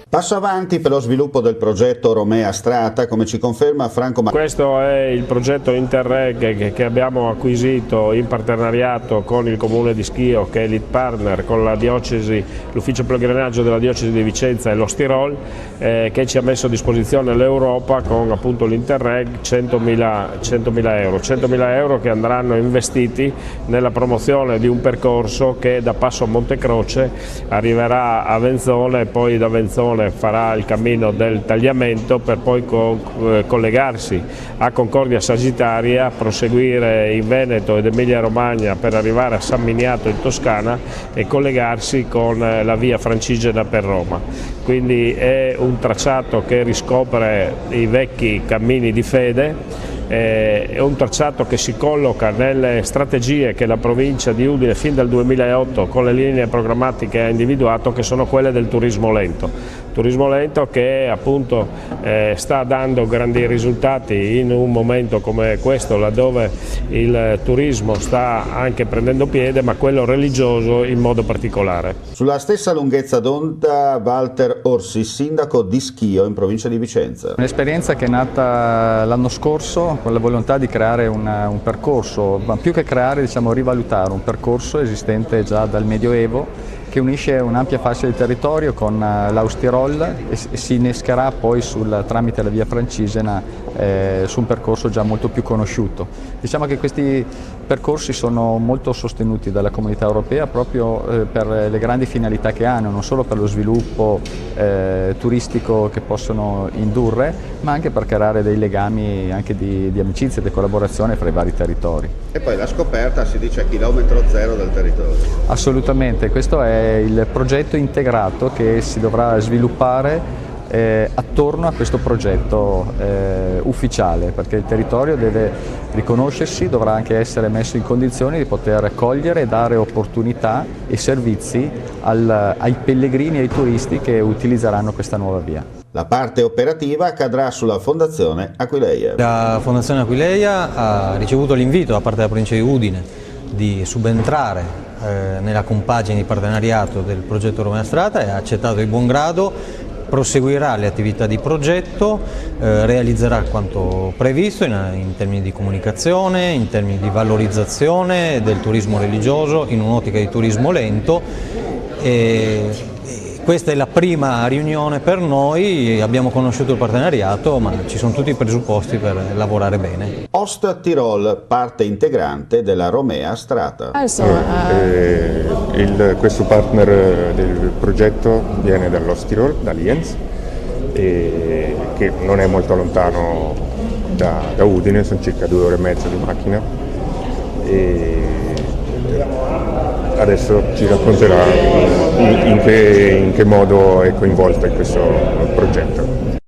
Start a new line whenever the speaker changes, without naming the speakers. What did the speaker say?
Passo avanti per lo sviluppo del progetto Romea Strata, come ci conferma Franco Martini.
Questo è il progetto Interreg che abbiamo acquisito in partenariato con il Comune di Schio, che è lead partner, con la diocesi, l'ufficio pellegrinaggio della diocesi di Vicenza e lo Stirol, che ci ha messo a disposizione l'Europa con appunto l'Interreg 100.000 euro. 100.000 euro che andranno investiti nella promozione di un percorso che da Passo a Montecroce arriverà a Venzone e poi da Venzone farà il cammino del tagliamento per poi collegarsi a Concordia Sagittaria, proseguire in Veneto ed Emilia Romagna per arrivare a San Miniato in Toscana e collegarsi con la via Francigena per Roma. Quindi è un tracciato che riscopre i vecchi cammini di fede. È un tracciato che si colloca nelle strategie che la provincia di Udine fin dal 2008 con le linee programmatiche ha individuato, che sono quelle del turismo lento. Turismo lento che appunto sta dando grandi risultati in un momento come questo, laddove il turismo sta anche prendendo piede, ma quello religioso in modo particolare.
Sulla stessa lunghezza d'onda Walter Orsi, sindaco di Schio in provincia di Vicenza.
Un'esperienza che è nata l'anno scorso con la volontà di creare un percorso, ma più che creare, diciamo rivalutare un percorso esistente già dal Medioevo, che unisce un'ampia fascia di territorio con l'Austirol e si innescherà poi tramite la via Francigena su un percorso già molto più conosciuto. Diciamo che questi percorsi sono molto sostenuti dalla Comunità Europea proprio per le grandi finalità che hanno, non solo per lo sviluppo turistico che possono indurre, ma anche per creare dei legami anche di amicizia e di collaborazione fra i vari territori.
E poi la scoperta si dice a chilometro zero del territorio.
Assolutamente, questo è il progetto integrato che si dovrà sviluppare attorno a questo progetto ufficiale, perché il territorio deve riconoscersi, dovrà anche essere messo in condizioni di poter cogliere e dare opportunità e servizi ai pellegrini e ai turisti che utilizzeranno questa nuova via.
La parte operativa cadrà sulla Fondazione Aquileia.
La Fondazione Aquileia ha ricevuto l'invito da parte della provincia di Udine di subentrare nella compagine di partenariato del progetto Romea Strata e ha accettato di buon grado, proseguirà le attività di progetto, realizzerà quanto previsto in termini di comunicazione, in termini di valorizzazione del turismo religioso in un'ottica di turismo lento. Questa è la prima riunione per noi, abbiamo conosciuto il partenariato, ma ci sono tutti i presupposti per lavorare bene.
Ost Tirol, parte integrante della Romea Strata.
Questo partner del progetto viene dall'Ost Tirol, da Lienz, che non è molto lontano da Udine, sono circa 2 ore e mezza di macchina. Adesso ci racconterà in che modo è coinvolta in questo progetto.